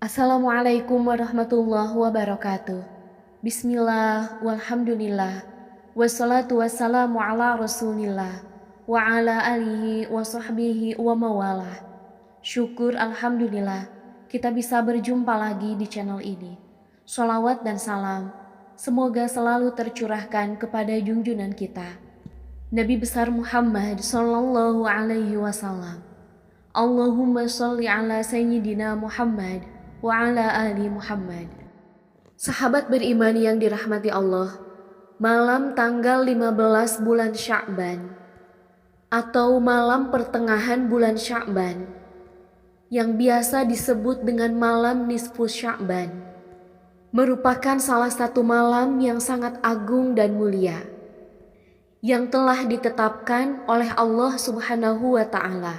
Assalamualaikum warahmatullahi wabarakatuh. Bismillah, walhamdulillah, wassalatu wassalamu ala rasulillah, wa ala alihi wa sahbihi wa mawalah. Syukur alhamdulillah, kita bisa berjumpa lagi di channel ini. Sholawat dan salam, semoga selalu tercurahkan kepada junjungan kita, Nabi besar Muhammad sallallahu alaihi wasallam. Allahumma sholli ala sayyidina Muhammad wa ala ali Muhammad. Sahabat beriman yang dirahmati Allah, malam tanggal 15 bulan Sya'ban atau malam pertengahan bulan Sya'ban yang biasa disebut dengan malam nisfu Sya'ban merupakan salah satu malam yang sangat agung dan mulia yang telah ditetapkan oleh Allah Subhanahu wa Ta'ala.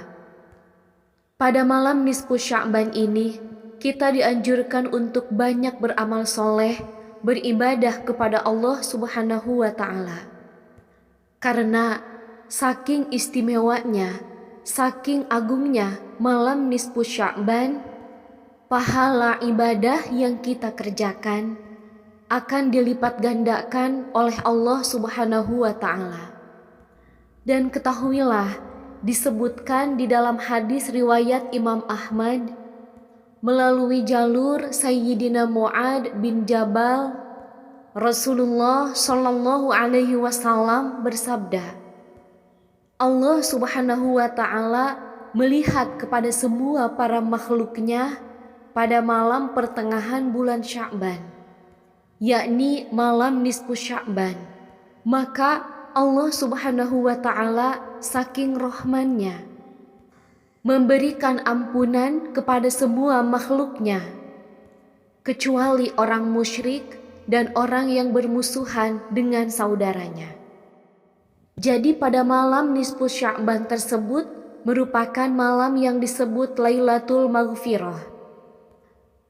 Pada malam nisfu Sya'ban ini, kita dianjurkan untuk banyak beramal soleh, beribadah kepada Allah Subhanahu wa Ta'ala. Karena saking istimewanya, saking agungnya malam nisfu Sya'ban, pahala ibadah yang kita kerjakan akan dilipat gandakan oleh Allah Subhanahu wa Ta'ala. Dan ketahuilah, disebutkan di dalam hadis riwayat Imam Ahmad melalui jalur Sayyidina Mu'ad bin Jabal, Rasulullah Shallallahu Alaihi Wasallam bersabda, Allah Subhanahu wa Ta'ala melihat kepada semua para makhluknya pada malam pertengahan bulan Sya'ban, yakni malam nisfu Sya'ban. Maka Allah Subhanahu wa Ta'ala saking rahmannya memberikan ampunan kepada semua makhluknya, kecuali orang musyrik dan orang yang bermusuhan dengan saudaranya. Jadi pada malam nisfu Sya'ban tersebut merupakan malam yang disebut Lailatul Maghfirah,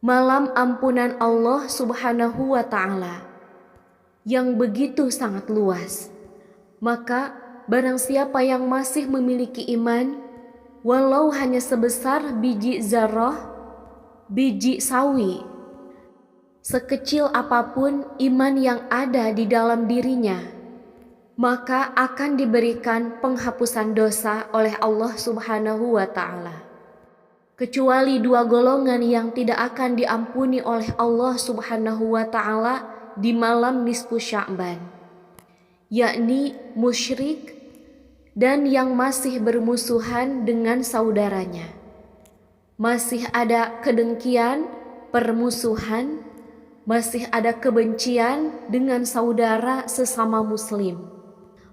malam ampunan Allah Subhanahu wa Ta'ala yang begitu sangat luas. Maka barang siapa yang masih memiliki iman, walau hanya sebesar biji zarah, biji sawi, sekecil apapun iman yang ada di dalam dirinya, maka akan diberikan penghapusan dosa oleh Allah Subhanahu wa Ta'ala. Kecuali dua golongan yang tidak akan diampuni oleh Allah Subhanahu wa Ta'ala di malam nisfu Sya'ban, yakni musyrik dan yang masih bermusuhan dengan saudaranya. Masih ada kedengkian, permusuhan, masih ada kebencian dengan saudara sesama muslim,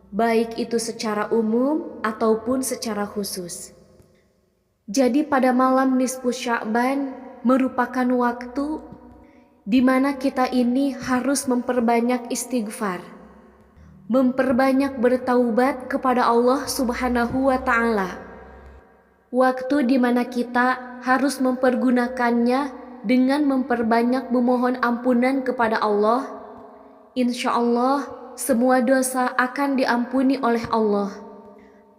baik itu secara umum ataupun secara khusus. Jadi pada malam nisfu Sya'ban merupakan waktu di mana kita ini harus memperbanyak istighfar, memperbanyak bertaubat kepada Allah Subhanahu wa Ta'ala. Waktu di mana kita harus mempergunakannya dengan memperbanyak memohon ampunan kepada Allah. Insya Allah semua dosa akan diampuni oleh Allah.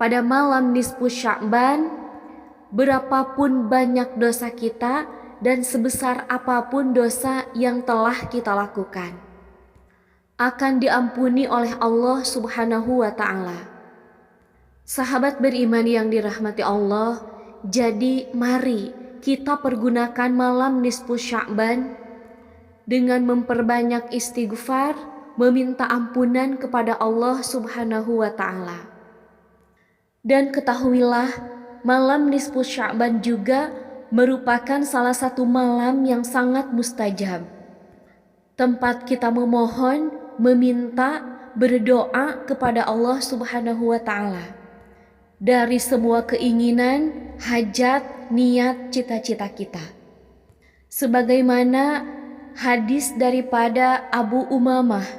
Pada malam nisfu Sya'ban, berapapun banyak dosa kita dan sebesar apapun dosa yang telah kita lakukan, akan diampuni oleh Allah Subhanahu wa Ta'ala. Sahabat beriman yang dirahmati Allah, jadi mari kita pergunakan malam nisfu Sya'ban dengan memperbanyak istighfar, meminta ampunan kepada Allah Subhanahu wa Ta'ala. Dan ketahuilah, malam nisfu Sya'ban juga merupakan salah satu malam yang sangat mustajab, tempat kita memohon, meminta, berdoa kepada Allah Subhanahu wa Ta'ala dari semua keinginan, hajat, niat, cita-cita kita. Sebagaimana hadis daripada Abu Umamah,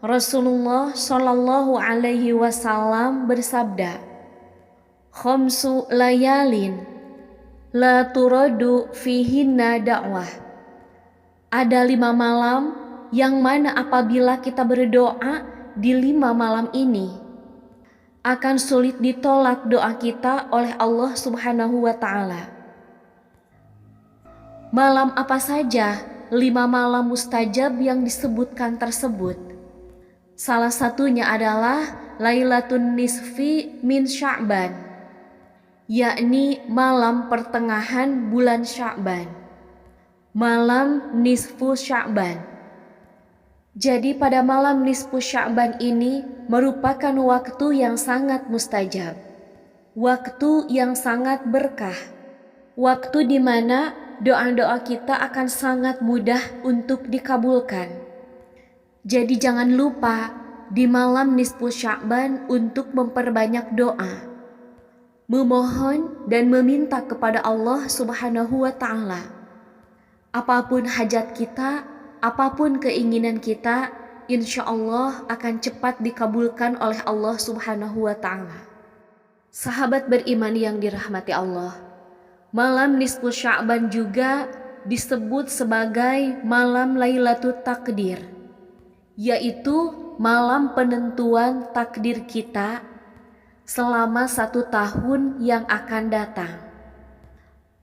Rasulullah Shallallahu Alaihi Wasallam bersabda, "Khamsu layalin la turadu fihinna da'wah." Ada 5 malam yang mana apabila kita berdoa di 5 malam ini, akan sulit ditolak doa kita oleh Allah Subhanahu wa Ta'ala. Malam apa saja 5 malam mustajab yang disebutkan tersebut? Salah satunya adalah Lailatul Nisfi min Sya'ban, yakni malam pertengahan bulan Sya'ban, malam nisfu Sya'ban. Jadi pada malam nisfu Sya'ban ini merupakan waktu yang sangat mustajab, waktu yang sangat berkah, waktu di mana doa-doa kita akan sangat mudah untuk dikabulkan. Jadi jangan lupa di malam nisfu Sya'ban untuk memperbanyak doa, memohon dan meminta kepada Allah Subhanahu wa Ta'ala. Apapun hajat kita, apapun keinginan kita, insya Allah akan cepat dikabulkan oleh Allah Subhanahu wa Ta'ala. Sahabat beriman yang dirahmati Allah, malam nisfu Sya'ban juga disebut sebagai malam Lailatul Takdir, yaitu malam penentuan takdir kita selama 1 tahun yang akan datang.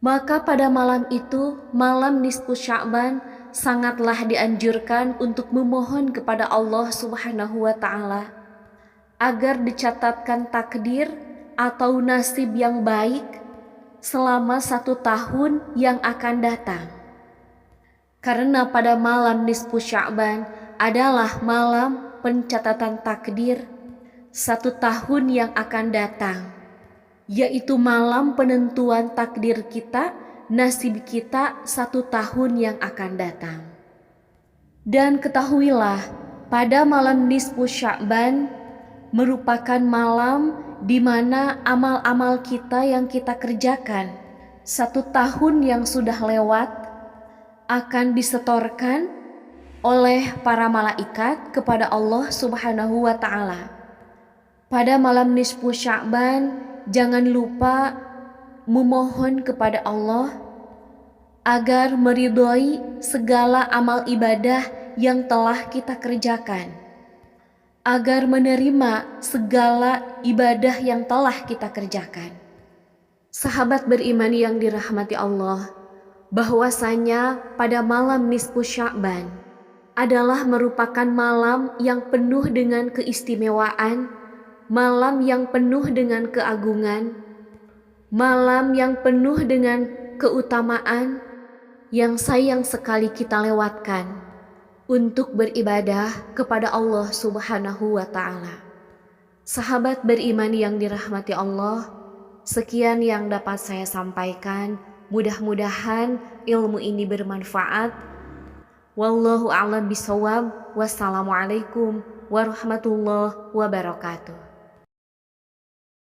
Maka pada malam itu, malam nisfu Sya'ban, sangatlah dianjurkan untuk memohon kepada Allah Subhanahu wa Ta'ala agar dicatatkan takdir atau nasib yang baik selama 1 tahun yang akan datang. Karena pada malam nisfu Sya'ban adalah malam pencatatan takdir 1 tahun yang akan datang, yaitu malam penentuan takdir kita, nasib kita 1 tahun yang akan datang. Dan ketahuilah, pada malam nisfu Sya'ban merupakan malam di mana amal-amal kita yang kita kerjakan 1 tahun yang sudah lewat akan disetorkan oleh para malaikat kepada Allah Subhanahu wa Ta'ala. Pada malam nisfu Sya'ban, jangan lupa memohon kepada Allah agar meridhoi segala amal ibadah yang telah kita kerjakan, agar menerima segala ibadah yang telah kita kerjakan. Sahabat beriman yang dirahmati Allah, bahwasanya pada malam nisfu Sya'ban adalah merupakan malam yang penuh dengan keistimewaan, malam yang penuh dengan keagungan, malam yang penuh dengan keutamaan yang sayang sekali kita lewatkan untuk beribadah kepada Allah Subhanahu wa Ta'ala. Sahabat beriman yang dirahmati Allah, sekian yang dapat saya sampaikan. Mudah-mudahan ilmu ini bermanfaat. Wallahu a'lam bishawab. Wassalamualaikum warahmatullahi wabarakatuh.